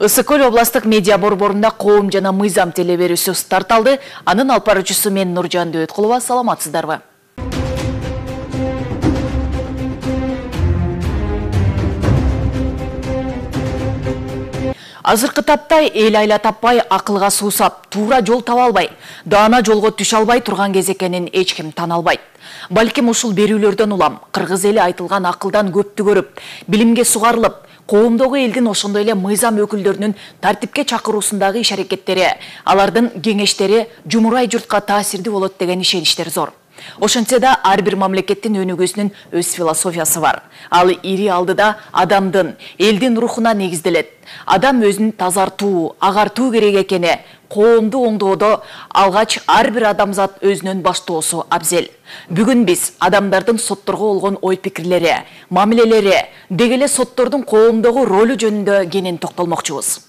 Ысык Көл областык медиа борборунда коом жана мыйзам телеберүүсү старт алды. Анын алып баруучусу мен Нуржан Дөөткулова. Саламатсыздарбы? Азыркы тапта эл айла таппай, акылга суусап, туура жол таба албай, даана жолго түшө албай турган кез экенин эч ким тана албайт. Балким ушул берүүлөрдөн улам кыргыз эли айтылган акылдан көптү көрүп, билимге сугарылып, коомдогу элдин ошондой эле мыйзам өкүлдөрүнүн тартипке чакыруусундагы иш-аракеттери, алардын кеңештери жумурай журтка таасирдүү болот деген ишеничтер зор. Ошентсе да ар бир мамлекеттин өнүгүүсүнүн өз философиясы бар. Ал ири алдыда адамдын, элдин рухуна негизделет. Адам өзүн тазартуу, агартуу керек экени, коомду оңдоодо алгач ар бир адамзат өзүнөн баштоосу абзел. Бүгүн биз адамдардын сотторго болгон ой пикирлери, мамилелери, дегеле соттордун коомдогу ролу жөнүндө кенен токтолмокчубуз.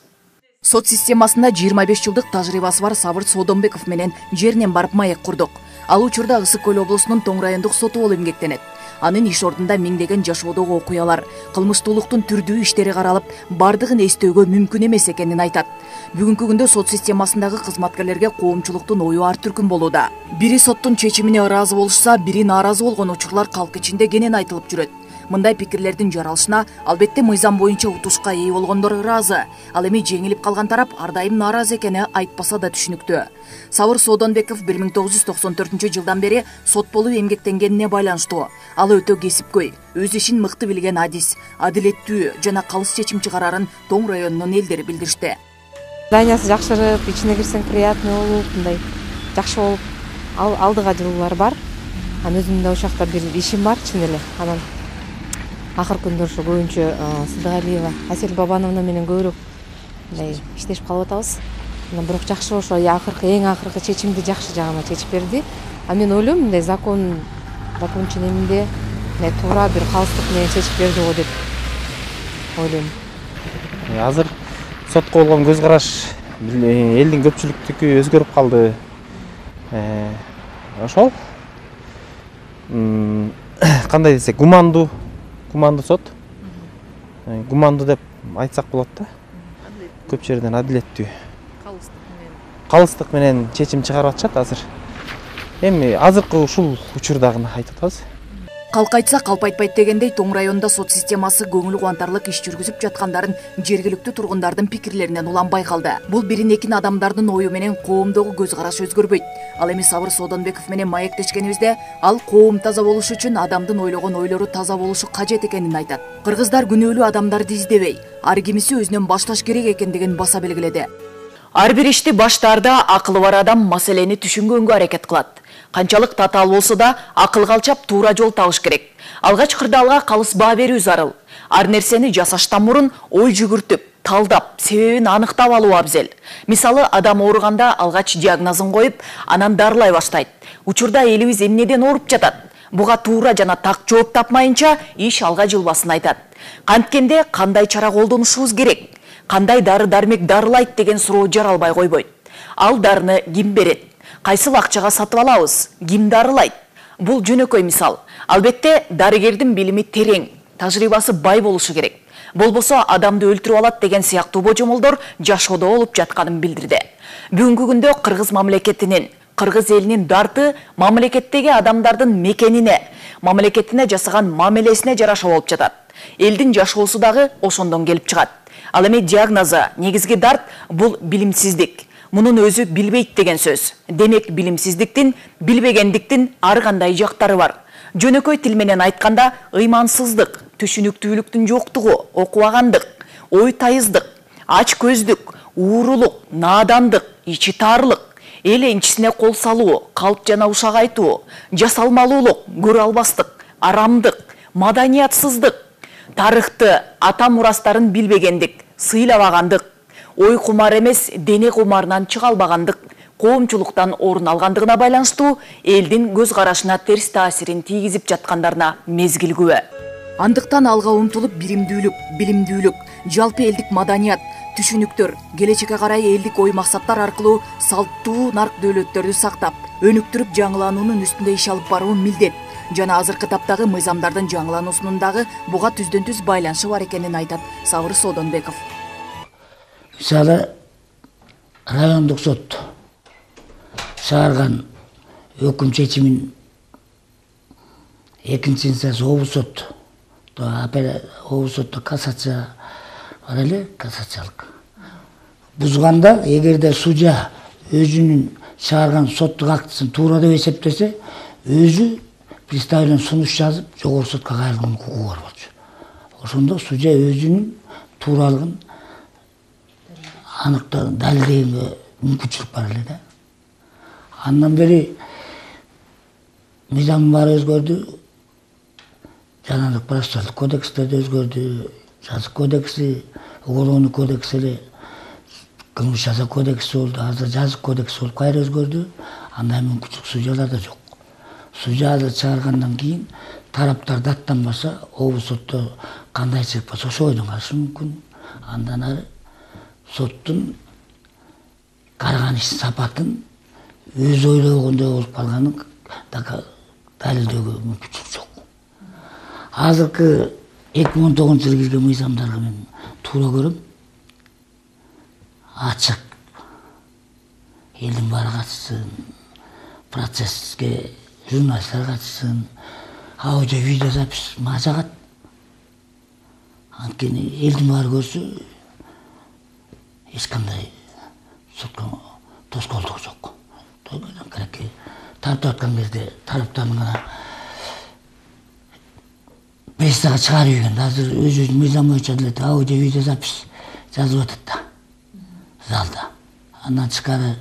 Сот системасында 25 жылдык тажрыйбасы бар Сабыр Содонбеков менен жеринен барып маек курдук. Ал учурда Ысык Көл облусунун Тоң райондук соту болуп эмгектенет. Анын иш ордунда миңдеген жашоодогу окуялар, кылмыштуулуктун түрдүү иштери каралып, бардыгын эстөөгө мүмкүн эмес экенин айтат. Бүгүнкү күндө сот системасындагы кызматкерлерге коомчулуктун ою ар түркүн болууда. Бири соттун чечимине ыраазы болушса, бири нааразы болгон учурлар калк ичинде кенен айтылып жүрөт. Мындай пикирлердин жаралышына албетте мыйзам боюнча утушка ээ болгондор ыраазы. Ал эми жеңилип калган тарап ар дайым нааразы экени айтпаса да түшүнүктүү. Сабыр Содонбеков 1994 жылдан бери сот болуп эмгектенгенине байланыштуу. Ал өтө кесипкөй, өз ишин мыкты билген адис, адилеттүү жана калыс чечим чыгарарын Тоң районунун элдери билдиришти. Зданиясы жакшырып, ичине кирсең приятный болуп, мындай жакшы болуп, алдыга жылуулар бар. Анан өзүмдүн да ошакта бир ишим бар чын эле. Анан акыркы күндө ошо көбүнчө Сыдыгалиева Асель Бабановна менен көбүрөөк мындай иштешип калып атабыз. Бирок жакшы ошо эң акыркы чечимди жакшы жагына чечип берди. А мен ойлойм, мындай закон ченеминде туура бир калыстык менен чечип берди го деп ойлойм. Азыр сотко болгон көз караш элдин көпчүлүктүкү өзгөрүп калды. Ошол кандай десек, гумандуу сот. Гумандуу деп айтсак болот да. Көп жерден адилеттүү. Калыстык менен чечим чыгарып атышат азыр. Эми азыркы ушул учурдагыны айтып атабыз. Калк айтса калп айтпайт дегендей Тоң районунда сот системасы көңүл кубантарлык иш жүргүзүп жаткандарын жергиликтүү тургундардын пикирлеринен улам байкалды. Бул бирин экин адамдардын ою менен коомдогу көз караш өзгөрбөйт. Ал эми Сабыр Содонбеков менен маектешкенибизде ал коом таза болуш үчүн адамдын ойлогон ойлору таза болушу кажет экенин айтат. Кыргыздар күнөөлүү адамдарды издебей, ар кимиси өзүнөн башташ керек экендигин баса белгиледи. Ар бир ишти баштаарда акылы бар адам маселени түшүнгөнгө аракет кылат. Канчалык татаал болсо да акылга алчап туура жол табыш керек. Алгач кырдаалга калыс баа берүү зарыл. Ар нерсени жасаштан мурун ой жүгүртүп, талдап, себебин аныктап алуу абзел. Мисалы, адам ооруганда алгач диагнозун коюп, анан дарылай баштайт. Учурда элибиз эмнеден ооруп жатат? Буга туура жана так жооп тапмайынча иш алга жылбасын айтат. Канткенде кандай чара колдонушубуз керек? Кандай дары-дармек дарылайт деген суроо жаралбай койбойт. Ал дарыны ким берет? Кайсыл акчага сатып алабыз? Ким дарылайт? Бул жөнөкөй мисал. Албетте дарыгердин билими терең, тажрыйбасы бай болушу керек. Болбосо адамды өлтүрүп алат деген сыяктуу божомолдор жашоодо болуп жатканын билдирди. Бүгүнкү күндө кыргыз мамлекетинин, кыргыз элинин дарты мамлекеттеги адамдардын мекенине, мамлекетине жасаган мамилесине жараша болуп жатат. Элдин жашоосу дагы ошондон келип чыгат. Ал эми диагнозу, негизги дарт бул билимсиздик. Мунун өзү билбейт деген сөз. Демек билимсиздиктин, билбегендиктин ар кандай жактары бар. Жөнөкөй тил менен айтканда ыймансыздык, түшүнүктүүлүктүн жоктугу, окубагандык, ой тайыздык, ач көздүк, уурулук, наадандык, ичи таарлык, эл энчисине кол салуу, калп жана ушак айтуу, жасалмалуулук, көрө албастык, арамдык, маданиятсыздык, тарыхты, ата мурастарын билбегендик, сыйлабагандык, ой кумар эмес, дене кумарынан чыга албагандык, коомчулуктан орун алгандыгына байланыштуу элдин көз карашына терс таасирин тийгизип жаткандарына мезгил күбө. Андыктан алга умтулуп биримдүүлүк, билимдүүлүк, жалпы элдик маданият, түшүнүктөр, келечекке карай элдик ой максаттар аркылуу салттуу нарк дөөлөттөрдү сактап, өнүктүрүп жаңылануунун үстүндө иш алып баруу милдет. Жана азыркы таптагы мыйзамдардын жаңылануусунун дагы буга түздөн түз байланышы бар экенин айтат Сабыр Содонбеков. Мисалы, райондук сот чыгарган өкүм чечимин экинчи инстанция облус сот, облус сотто кассация бар эле, кассациялык. Бузганда, эгерде судья өзүнүн чыгарган соттук актысын туура деп эсептесе, өзү представление сунуш жазып, жогорку сотко кайрылган укугу бар болчу. Ошондо судья өзүнүн тууралыгын аныктап далилдегенге мүмкүнчүлүк бар эле да. Андан бери мыйзамдын баары өзгөрдү. Жанагы процессуалдык кодекстер да өзгөрдү. Жазык кодекси, уголовный кодекс эле, кылмыш жаза кодекси болду. Азыр жазык кодекси болуп кайра өзгөрдү. Андай мүмкүнчүлүк судьяларда жок. Судья азыр чыгаргандан кийин тараптар даттанбаса, облус сотто кандай чыгып болсо ошо бойдон карашы мүмкүн. Андан ары соттун караган иш сапатын өз ойлогондой болуп калганын далилдөөгө мүмкүнчүлүк жок. Азыркы 2019 жылы кирген мыйзамдарга мен туура көрөм. Ачык. Элдин баары катышсын, процесске журналисттер катышсын, аудио видео запись мага жагат. Анткени элдин баары көрсө эч кандай сотко тоскоолдук жок. Тартып аткан кезде тараптардын гана прессага чыгарып ийгенде азыр өзүнүн мыйзам боюнча деле аудио видео запись жазып атат да залда. Андан тышкары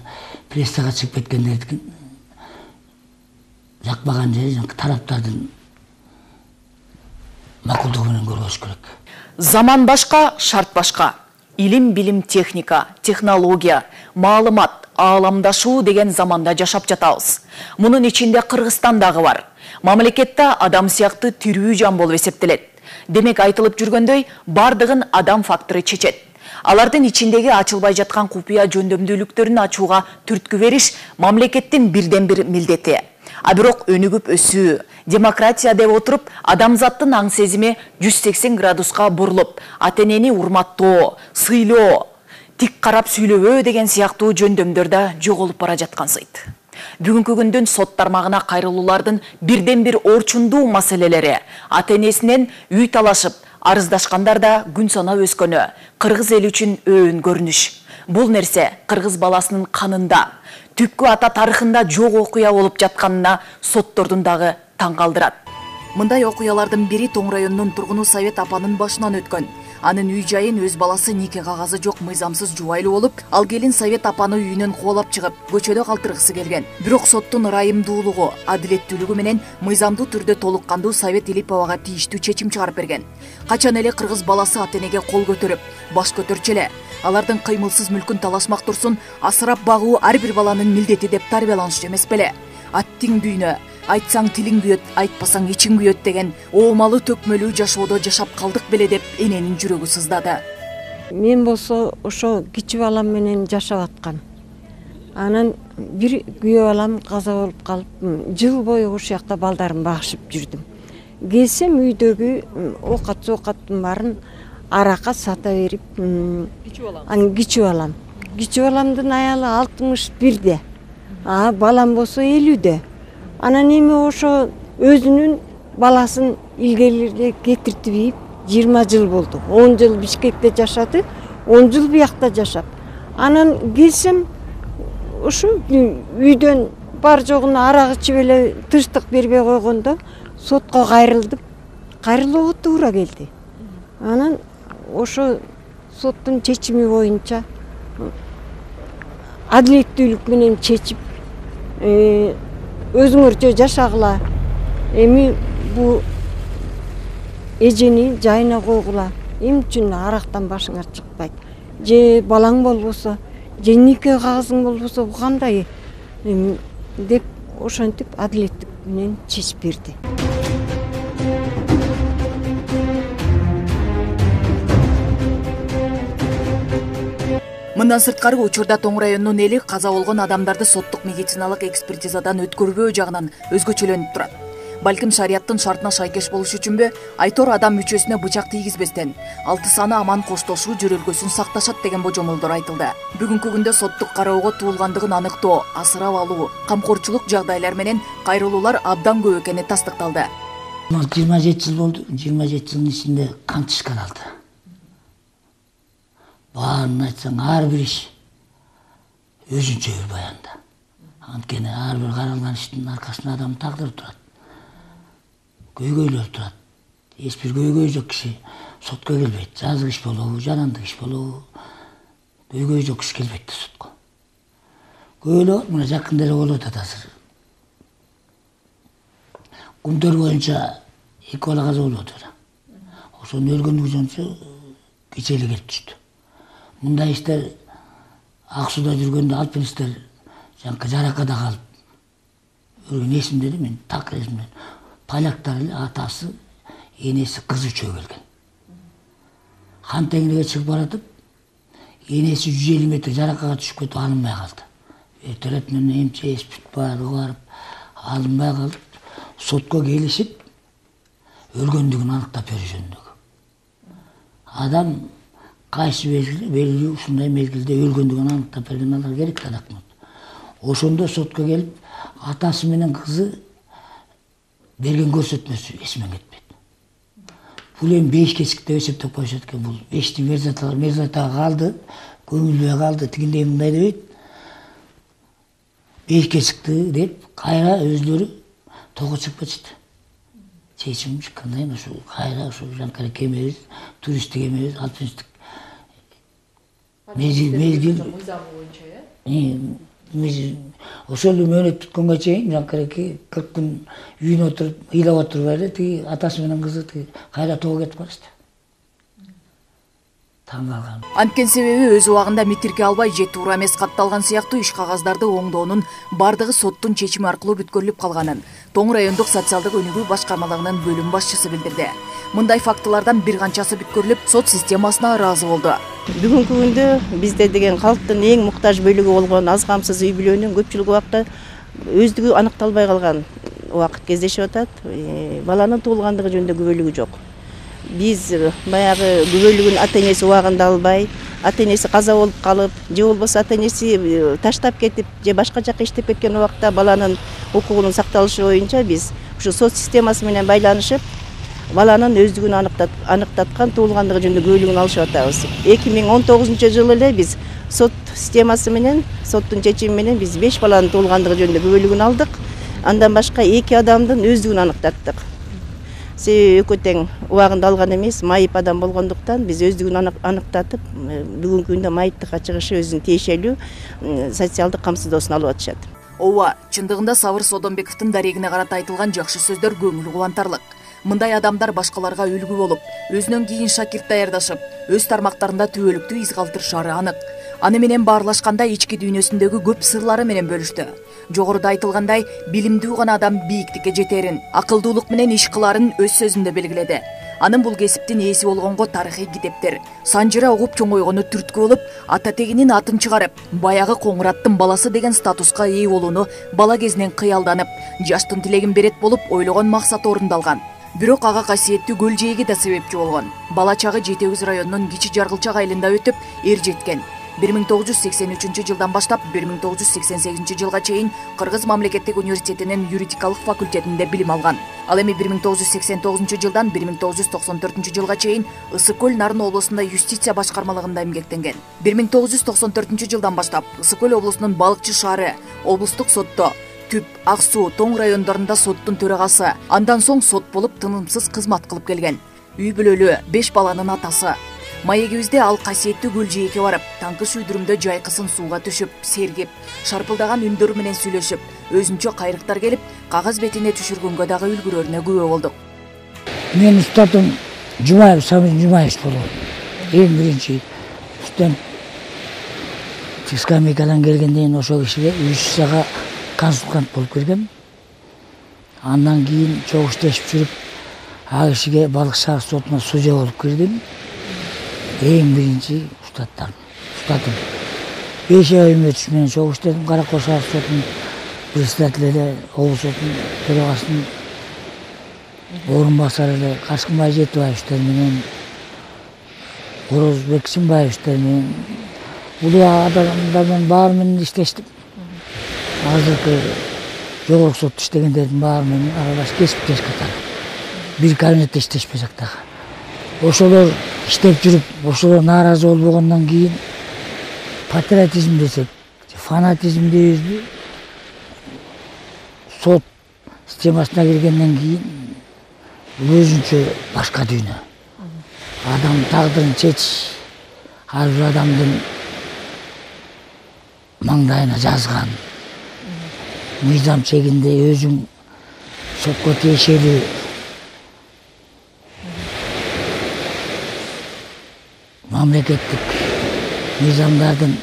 прессага чыгып кеткендердикин жакпаган жери тараптардын макулдугу менен көргөзүш керек. Заман башка, шарт башка. Илим, билим, техника, технология, маалымат, ааламдашуу деген заманда жашап жатабыз. Мунун ичинде Кыргызстан дагы бар. Мамлекетте адам сыяктуу тирүү жан болуп эсептелет. Демек айтылып жүргөндөй, бардыгын адам фактору чечет. Алардын ичиндеги ачылбай жаткан купуя жөндөмдүүлүктөрүн ачууга түрткү бериш мамлекеттин бирден бир милдети. А бирок өнүгүп өсүү, демократия деп отуруп, адамзаттын аң сезими 180 градуска бурулуп, ата-энени урматтоо, сыйлоо, тик карап сүйлөбөө деген сыяктуу жөндөмдөр да жоголуп бара жаткансыйт. Бүгүнкү күндүн сот тармагына кайрылуулардын бирден бир орчундуу маселелери ата-энесинен үй талашып, арыздашкандар да күн санап өскөнү, кыргыз эли үчүн өөн көрүнүш. Бул нерсе кыргыз баласынын канында, түпкү ата тарыхында жок окуя болуп жатканына соттордун дагы таң калтырат. Мындай окуялардын бири Тоң районунун тургуну Совет апанын башынан өткөн. Анын үй жайын өз баласы нике кагазы жок мыйзамсыз жубайлуу болуп, ал келин Совет апаны үйүнөн кубалап чыгып, көчөдө калтыргысы келген. Бирок соттун ырайымдуулугу, адилеттүүлүгү менен мыйзамдуу түрдө толуккандуу Совет Илиповага тийиштүү чечим чыгарып берген. Качан эле кыргыз баласы ата-энеге кол көтөрүп, баш көтөрчү эле. Алардын кыймылсыз мүлкүн талашмак турсун, асырап багуу ар бир баланын милдети деп тарбияланышты эмес беле? Аттиң дүйнө, айтсаң тилиң күйөт, айтпасаң ичиң күйөт деген оомалуу төкмөлүү жашоодо жашап калдык беле деп эненин жүрөгү сыздады. Мен болсо ошо кичи балам менен жашап аткам. Анан бир күйөө балам каза болуп калып, жыл бою ошол жакта балдарын багышып жүрдүм. Келсем үйдөгү оокаттын баарын арака сата берип, кичи балам. Кичи баламдын аялы 61-де. Балам болсо 50-де. Анан эми ошо өзүнүн баласын илгерилерге кетиртип ийип 20 жыл болду. 10 жыл Бишкекте жашады, 10 жыл биякта жашап. Анан келсем ошо үйдөн бар жогуна арак ичип эле тынчтык бербей койгондо сотко кайрылууга туура келди. Анан ошо соттун чечими боюнча адилеттүүлүк менен чечип өзүңөрчө жашагыла, эми бул эжени жайына койгула, эмне үчүн арактан башыңар чыкпайт, же балаң болбосо, же нике кагызың болбосо бул кандай деп ошентип адилеттик менен чечип берди. Мындан сырткары учурда Тоң районунун эли каза болгон адамдарды соттук медициналык экспертизадан өткөрбөө жагынан өзгөчөлөнүп турат. Балким шарияттын шартына шайкеш болуш үчүнбү, Айтор адам мүчөсүнө бычак тийгизбестен 6 саны аман коштошуу жөрөлгөсүн сакташат деген божомолдор айтылды. Бүгүнкү күндө соттук кароого туулгандыгын аныктоо, асырап алуу, камкорчулук жагдайлар менен кайрылуулар абдан көп экени тастыкталды. 27 жыл болду. 27 жылдын ичинде канча иш каралды. Баарын айтсаң, ар бир иш өзүнчө бир баянда. Анткени ар бир каралган иштин аркасында адам тагдыры турат. Көйгөйлөр турат. Эч бир көйгөй жок киши сотко келбейт. Жазык иш болобу, жарандык иш болобу, көйгөй жок киши келбейт сотко. Көйлөп, мына жакында эле болуп атат азыр. Кумтөр боюнча 2 бала каза болуп атат. Ошонун өлгөндүгү жөнүнчө кечеэле келип түштү. Мындай иштер ак сууда жүргөндө алпинисттер жаракада калып өлгөн эсимде эле, мен так эсимде. Поляктар эле атасы, энеси, кызы үчөө келген. Хан теңириге чыгып баратып, энеси 150 метр жаракага түшүп кетип алынбай калды. Вертолет менен эмче эспит баары барып алынбай калып, сотко келишип өлгөндүгүн аныктап берүү жөнүндө. Адам кайсы белгилүү ушундай мезгилде өлгөндүгүн аныктап берген алар керек да документ. Ошондо сотко келип, атасы менен кызы берген көрсөтмөсү эсимен кетпейт. Бул эми 5 кечик деп эсептеп коюшат экен. Бул 5-ти мерзатага калды, көңүлбөй калды, тигиндей мындай дебейт. 5 кечикти деп кайра өзлөрү того чыгып кетишти. Чечим кандай ушу кайра ушу жанкара кемебиз, туристтик эмебиз, алпинисттик мезгил ошол мөөнөт бүткөнгө чейин жанкареки 40 күн үйүнө отуруп, ыйлап отуруп эле тиги атасы менен кызы кайра тоо кетип калышты. Таң калган. Анткени себеби өз убагында митирке албай же туура эмес катталган сыяктуу иш кагаздарды оңдоонун бардыгы соттун чечими аркылуу бүткөрүлүп калганын Тоң райондук социалдык өнүгүү башкармалыгынын бөлүм башчысы билдирди. Мындай фактылардан бир канчасы бүткөрүлүп, сот системасына ыраазы болду. Бүгүнкү күндө бизде деген калктын эң муктаж бөлүгү болгон аз камсыз үй бүлөнүн көпчүлүк убакта өздүгү аныкталбай калган убакыт кездешип атат. Баланын туулгандыгы жөнүндө күбөлүгү жок. Биз баягы күбөлүгүн ата-энеси убагында албай, ата-энеси каза болуп калып, же болбосо ата-энеси таштап кетип, же башка жака иштеп кеткен убакта баланын укугунун сакталышы боюнча биз ушу сот системасы менен байланышып, баланын өздүгүн аныктаткан туулгандыгы жөнүндө күбөлүгүн алышып атабыз. 2019-жылы эле биз сот системасы менен, соттун чечими менен биз 5 баланын туулгандыгы жөнүндө күбөлүгүн алдык. Андан башка 2 адамдын өздүгүн аныктаттык. Себеби экөө тең убагында алган эмес, майып адам болгондуктан биз өздүгүн аныктатып, бүгүнкү күндө майыптыкка чыгышы өзүнүн тиешелүү социалдык камсыздоосун алып атышат. Ооба, чындыгында Сабыр Содонбековдун дарегине карата айтылган жакшы сөздөр көңүл кубантарлык. Мындай адамдар башкаларга үлгү болуп, өзүнөн кийин шакирт даярдашып, өз тармактарында түбөлүктүү из калтырышары анык. Аны менен баарлашканда ички дүйнөсүндөгү көп сырлары менен бөлүштү. Жогоруда айтылгандай, билимдүү гана адам бийиктикке жетерин, акылдуулук менен иш кыларын өз сөзүндө белгиледи. Анын бул кесиптин ээси болгонго тарыхый китептер, санжыра угуп чоңойгону түрткү болуп, ата тегинин атын чыгарып, баягы Коңураттын баласы деген статуска ээ болууну бала кезинен кыялданып, жаштын тилегин берет болуп ойлогон максат орундалган. Бирок ага касиеттүү көл жээги да себепчи болгон. Бала чагы Жети Өгүз районунун Кичи Жаргылчак айылында өтүп, эр жеткен. 1983-жылдан баштап 1988-жылга чейин Кыргыз мамлекеттик университетинин юридикалык факультетинде билим алган. Ал эми 1989-жылдан 1994-жылга чейин Ысык-Көл Нарын облусунда юстиция башкармалыгында эмгектенген. 1994-жылдан баштап Ысык-Көл облусунун Балыкчы шаары облустук сотто, Түп, Ак Суу, Тоң райондорунда соттун төрагасы, андан соң сот болуп тынымсыз кызмат кылып келген. Үй бүлөлүү 5 баланын атасы. Маегибизде ал касиеттүү көл жээкке барып, таңкы шүйдүрүмдө жайкысын сууга түшүп, сергеп, шарпылдаган үндөр менен сүйлөшүп, өзүнчө кайрыктар келип, кагаз бетине түшүргөнгө дагы үлгүрөрүнө күбө болдук. Мен устатым Жумаев, Самир Жумаев болгон. Эң биринчи студент скамейкадан келгенден ошол кишиге юстицияга консультант болуп келгем. Андан кийин чогуу иштешип жүрүп, ал кишиге Балык шаар сотуна судья болуп кирдим. Эң биринчи устаттым. 5 ай өтүш менен чогуу иштедим. Каракөл шаар сотунун председатели эле, облус сотунун төрагасынын орун басары эле Кашкынбай Жетибаевичтер менен, Орозбек Симбаевичтер менен, улуу адамдармен баары менен иштештим. Азыркы жогорку сотто иштегендердин баары менен аралаш кесиптеш катары. Бир кабинетте иштешпесек дагы. Ошолор иштеп жүрүп, ошолор нааразы болбогондон кийин патриотизм десек, фанатизм дейбизби? Сот системасына киргенден кийин өзүнчө башка дүйнө. Адам тагдырын чечиш, ар бир адамдын маңдайына жазган мыйзам чегинде өзүң сотко тиешелүү мамлекеттик мыйзамдардын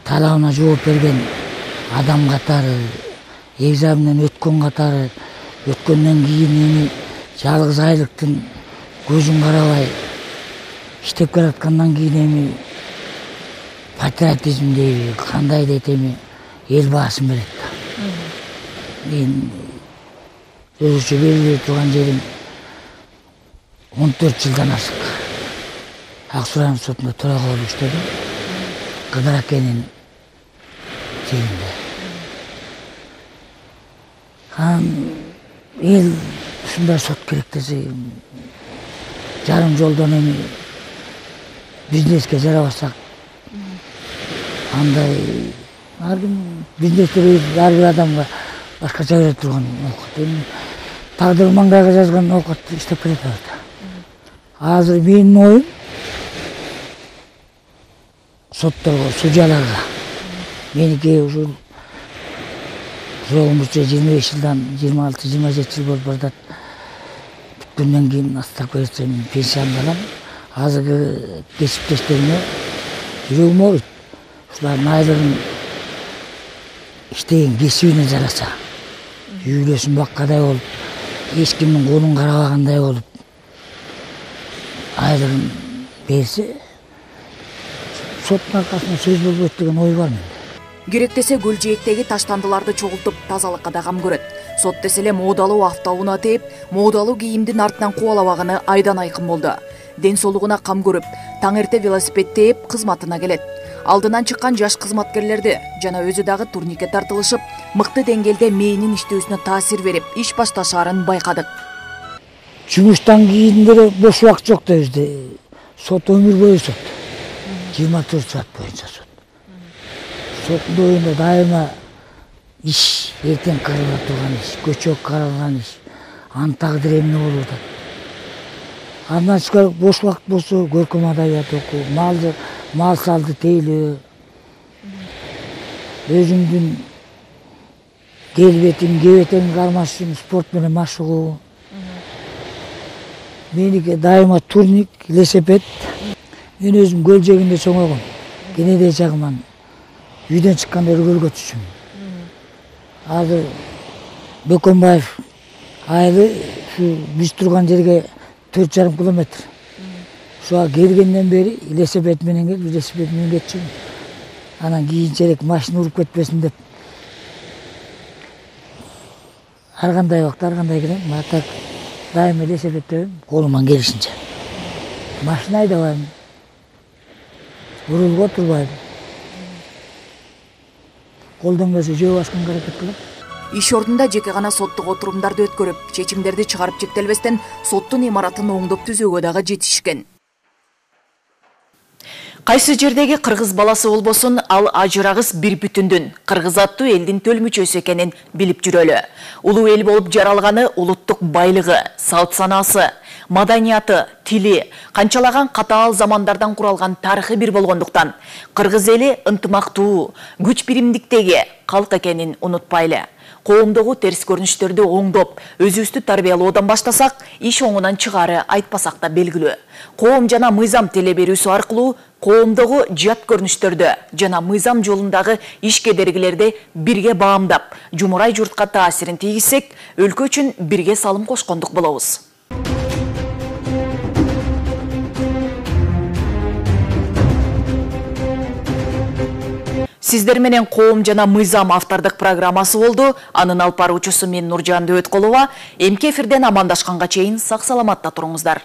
талабына жооп берген адам катары, экзаменден өткөн катары, өткөндөн кийин эми жалгыз айлыктын көзүн карабай иштеп келаткандан кийин эми патриотизм дейби, кандай дейт эми эл баасын берет да. Мен өзүчө белгилей турган жерим 14 жылдан ашык Ак Суу райондук сотунда төрага болуп иштедим. Кыдыр Акенин жеринде. Эл ушундай сот керек десе, жарым жолдон эми бизнеске жарабасак, андай ар ким бизнесте ар бир адамга башкача бере турган оокат. Эми тагдыр маңдайга жазган оокат иштеп келе атат. Азыр менин оюм сотторго, судьяларга меники ушул жолумузча 25 жылдан 26-27 жыл болуп баратат. Бүткөндөн кийин астырып берсем пенсиямды алам. Азыркы кесиптештериме жүрөгүм ооруйт. Ушулардын айлыгын иштеген кесибине жараса, үйлөсүн баккадай болуп, эч кимдин колун карабагандай болуп, айлыгын берсе, соттун аркасында сөз болбойт деген ой бар менде. Керектесе көл жээктеги таштандыларды чогултуп тазалыкка да кам көрөт. Сот десе эле моодалуу автоунаа тээп, моодалуу кийимдин артынан кубалабаганы айдан айкын болду. Ден соолугуна кам көрүп, таң эрте велосипед тээп кызматына келет. Алдынан чыккан жаш кызматкерлерди жана өзү дагы турникке тартылышып, мыкты деңгээлде мээнин иштөөсүнө таасир берип, иш башташаарын байкадык. Жумуштан кийин деле бош убакыт жок да бизде. Сот өмүр бою сот. 24 саат боюнча сот. Соттун боюнда дайыма иш, эртең карала турган иш, көчөк каралган иш, анын тагдыры эмне болуп атат. Андан тышкары бош убакыт болсо көркөм адабият окуу, мал салды тейлөө, өзүңдүн келбетиң, кебетең кармаш үчүн спорт менен машыгуу. Меники дайыма турник, велосипед. Мен өзүм көл жээгинде чоңойгом. Кенедей чагыман үйдөн чыкканда көлгө түшүм. Азыр Бөкөнбаев айылы ушу биз турган жерге 4,5 километр. Ошого келгенден бери велосипед менен келип, велосипед менен кетчүм. Анан кийинчерээк машина уруп кетпесин деп. Ар кандай убакта ар кандай келем, так дайыма велосипедтебем, колуман келишинче. Машина айдабайм. Урулга отурбайм. Колдон келсе жөө башканга аракет кылам. Иш ордунда жеке гана соттук отурумдарды өткөрүп, чечимдерди чыгарып чектелбестен соттун имаратын оңдоп түзүүгө дагы жетишкен. Кайсы жердеги кыргыз баласы болбосун, ал ажырагыс бир бүтүндүн, кыргыз аттуу элдин төл мүчөсү экенин билип жүрөлү. Улуу эл болуп жаралганы улуттук байлыгы, салт санасы, маданияты, тили, канчалаган катаал замандардан куралган тарыхы бир болгондуктан, кыргыз эли ынтымактуу, күч биримдиктеги калк экенин унутпайлы. Коомдогу терс көрүнүштөрдү оңдоп, өзүбүздү тарбиялоодон баштасак, иш оңунан чыгары айтпасак да белгилүү. Коом жана мыйзам теле берүүсү аркылуу коомдогу жат көрүнүштөрдү жана мыйзам жолундагы иш кедергилерди бирге баамдап, жумурай журтка таасирин тийгизсек, өлкө үчүн бирге салым кошкондук болобуз. Сиздер менен Коом жана Мыйзам автордук программасы болду. Анын алып баруучусу мен Нуржан Дөөткулова. Эмки эфирден амандашканга чейин сак саламатта туруңуздар.